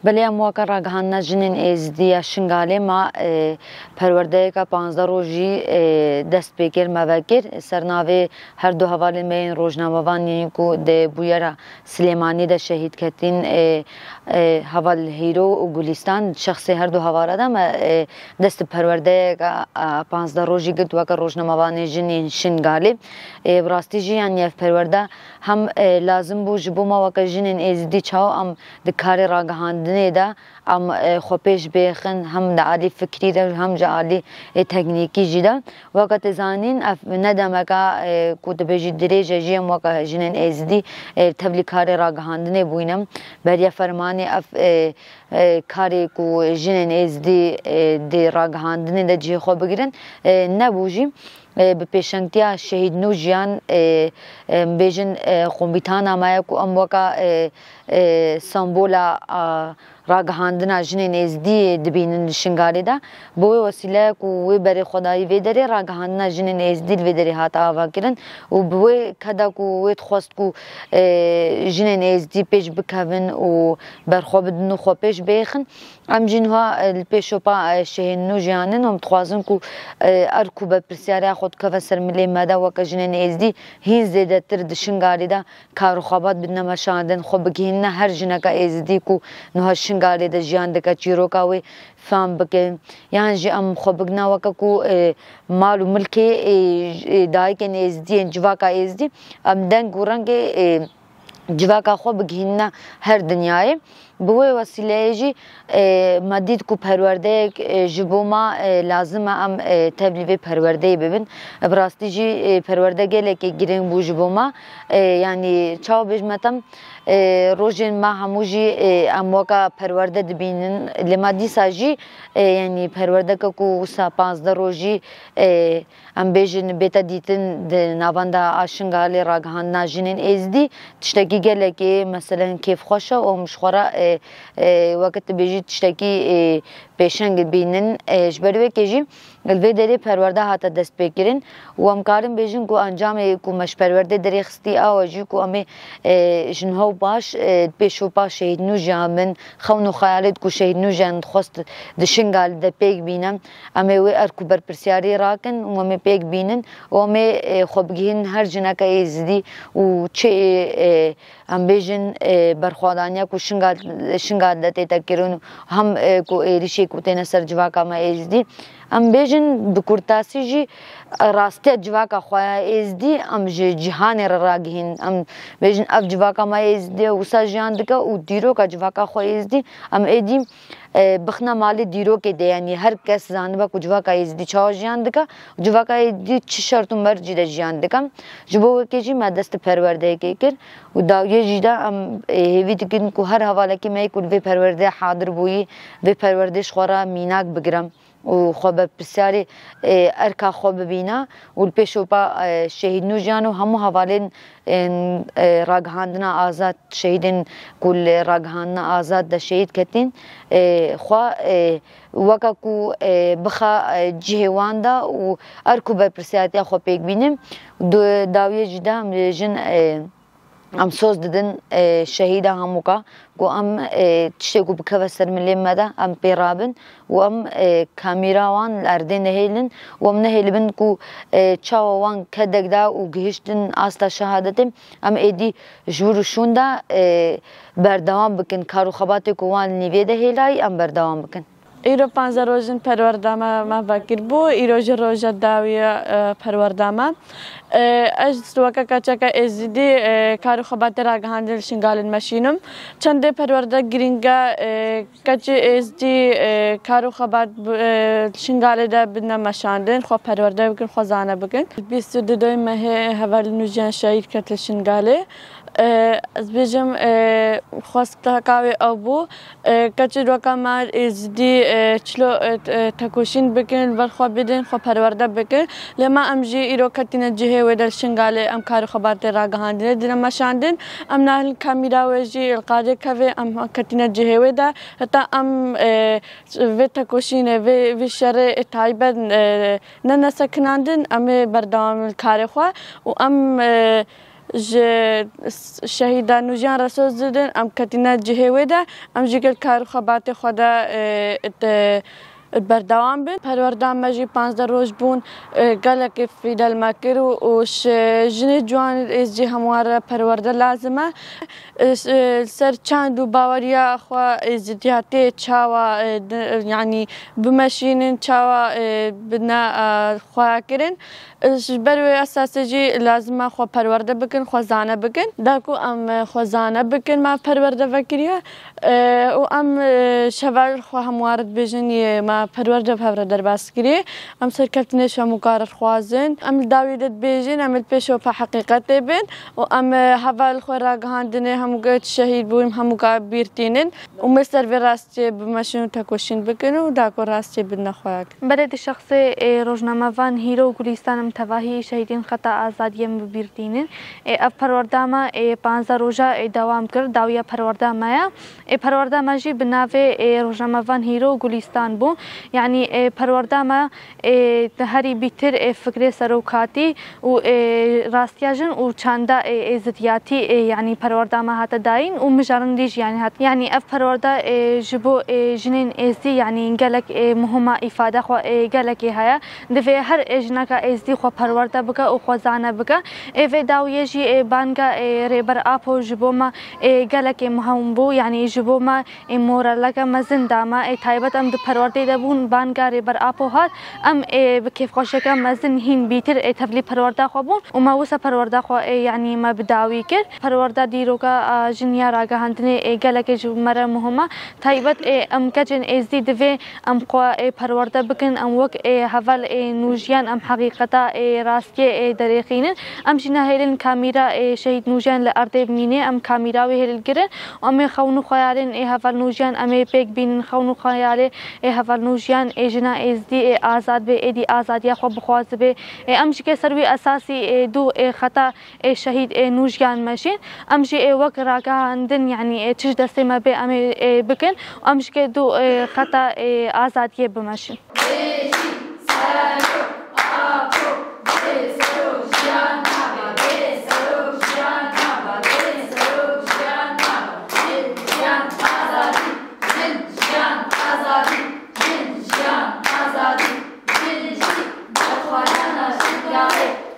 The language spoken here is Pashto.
بله امواکا راگهان جنین ازدی شنگاله ما پرورده که 15 روزی دست بکر موکر سرناوی هر دو حوالی مین روزنامه‌وان یعنی کو ده بویرا سلیمانی ده شهید کتین حوال هیرو و گلستان شخصی هر دو حواله ده ما دست پرورده که 15 روزی گرد وکر روزنامه‌وان جنین شنگاله براستی جی یعنی پرورده هم لازم بو جبو ما وکر جنین ازدی چاو ام دکار راگهان ده ام خوپش بخن هم دعالی فکری ده هم جعالی تکنیکی جدا وقت زانین ندم که کود بجی درجه جیم وقت جنین ازدی تبلی کار راگهاندنه بوینم برای فرمانی اف کاری کو جنین ازدی دی راگهاندنه ده جه خو بگیرن نبوجیم به پیشنگتیا شهید نوجیان بیجن قومیتان آمایا کو ام وقت سمبولا راگهاندنا جنین ازدی دبینن شنگاری دا بوی وسیله کو وی بری خدایی وی داری راگهاندنا جنین ازدی وی داری هات آوا کرن و بوی کدا کو وی خواست کو جنین ازدی پیش بکوین و برخواب دنو خواب پیش بیخن ام جنها الپیشو پا شهید نوجیانن هم تخوازن کو ارکو بپرسیاری خود که سر ملی مده وکا جنین ازدی هین زیده تر دشنگاری دا کارو خوابات بدنما شاندن خوب بگهین هر جنکا ازدی کو نوها شنگاری دا جیان دکا چیرو کاوی فهم بکن یعنی جی ام خوب بگنا وکا کو مالو ملکی دای کن ازدی جواکا ازدی ام دنگ ورنگ جواکا خوب بگهین هر دنیای بوی وسیله جی مدید کو پرورده جبو ما لازم ام تبلیغ پرورده ببین براستی جی پرورده گله که گیرن بو جبو ما یعنی چاو بجمتم روزین ما هموجی امواکا پرورده دبینن لمادی ساجی یعنی پرورده که کو سا 15 روزی ام بیجن بیتا دیتن نواندا آشنگالی راگهان جنین ازدی تشتکی گله که مثلا کیف خوشه و مشخوره وقت بیجی تشتکی پیشنگ بینن جبروی که جی الوی دری پرورده هاتا دست بکرین و امکارم بیجن کو انجام کو مش پرورده دری خستی آواجی کو امی جنهو باش پیشو پا شهید نو جامن خونو خیالت کو شهید نو جان خواست دشنگال ده پیگ بینم امی وی ارکو برپرسیاری راکن و امی پیگ بینن و امی خوبگین هر جنکا ایزدی و چه ام بیجن برخوادانیا کو شنگال دتی تکرون هم کو ایریشی کو تینا سر جواکا ما ایزدی ام بیجن بکورتاسی جی راسته جواکا خوایا ایزدی ام جهان راگهین ام بیجن اب جواکا ما ایزدی وسا جان دکا و دیرو کا جواکا خوا ایزدی ام ایدیم بخنا مالی دیرو کے دے یعنی ہر کس زانبا کو جواکا ایزدی چاو جان دکا جواکا ایزدی چی شرطو مرجی دا جان دکا جبو که جی ما دست پرورده که کر و داویه جیدا ام هیوی دکن کو هر حواله که می کل وی پرورده حاضر بویی وی پروردهش خورا میناک بگرم و خواب بسیاری ارکا خواب بینا و پیشو پا شهید نو جانو همو حوالین راگهاندنا آزاد شهیدین کل راگهاندنا آزاد دا شهید کتین خواه وکا کو بخا جهوان دا و ارکو بپرسیاتی خواب پیک بینیم داویه جدا هم جن ام سوز ددن شهیده همو کا کو ام تشتی کو بکوه سر ملی مده ام پیرابن و ام کامیراوان اردین نهیلن و ام نهیلبن کو چاوان کدک دا و گهشتن آستا شهادتیم ام ایدی جورشون دا بردوام بکن کارو خباتی کو وان نیوی ده هیلای ام بردوام بکن ایرو 15 روزن پروردامه ما فکر بو ایرو روز داویه پروردامه از وقت کچکا ازدی کارو خبات راگهاندل شنگالن ماشینم چنده پرورده گرینگا کچ ازدی کارو خبات شنگال ده بدنا ماشاندن خو پرورده بکن خزانه بکن 22 ماه حوال نوجان شهید کتل شنگاله از بیجم خواست کاوی آبو کچی روکا مار ازدی چلو تکوشین بکن و خواب بدن خواب پرورده بکن لما امجی ایرو کتینا جهه و در شنگاله ام کارو خبرت راگهاندن دینا مشاندن ام نهل کامیرا وجی القاده کوی ام کتینا جهه و دا حتی ام و تکوشین و شر تایبه ننسکناندن ام بردوام کار خوا و ام شهید نوجیان رسول زدن ام کتینا جهوی ده ام جگل کار خبات خدا بردوام بین پروردام مجی 15 روز بون گلک فیدل مکر و جن جوان از جه همواره پرورده لازمه سر چند و باوریا خو ازدیاتی چاوا یعنی بمشینن چاوا بنا خوا کرن بروی اساسی لازمه خو پرورده بکن خو زانه بکن داکو ام خو زانه بکن ما پرورده وکریه و ام شوال خو همواره بجنی ما پرورده درباس کری ام سرکفتنش و مقارر خوازن ام داویدت بیجن ام پیشو په حقیقت بین و ام حوال خو راگهاندنه هم گت شهید بویم هم بیرتینن و مستر و راستی بمشون تکوشین بکن و داکو راستی بنخواک برای شخص روزنامه‌وان هیرو گلیستانم تواهی شهیدین خطا آزادیم بیرتینن اف پرورداما 15 روزه دوام کرد داویا پرورداما پرورداما جی بناوی روزنامه‌وان هیرو گلیستان بو یعنی پرورداما هری بیتر فکر سروکاتی و راستیاجن و چنده ازدیاتی یعنی پرورداما هات داین و مجارندیش یعنی اف پروردا جبو جنین ازدی یعنی گلک مهمه ifade خو گلکی هيا دفي هر اجناك ازدی خو پروردا بکا او خو زانه بکا و داویه جی بانگا ریبر اپو جبو ما گلک مهم بو یعنی جبو ما مورلک مزن داما تایبت ام د پرورده دبون بانگا ریبر اپو هات ام بکیف خوشک مزن هین بیتر تبلی پروردا خو بون و ما وسه پروردا خو یعنی ما بداوی کر پروردا دیروکا جنیا راگهاندنه گلک جو مره مهمه تایبت ام کجن ازدی دفي ام قوا پرورده بکن ام وک حوال نوجیان ام حقیقتا راستی دریخینن ام جنا هیلن کامیرا شهید نوجیان لارده مینه ام کامیرا و هیل گرن ام خونو خیالن حوال نوجیان ام پیک بین خونو خیال حوال نوجیان جنا ازدی آزاد به ادی آزادیا خو بخواز به ام که سروی اساسی دو خطا شهید نوجیان ماشین ام جی وک راگهاندن یعنی چش دسته ما به ام بکن ام که دو خطا آزادی بماشین Azadi,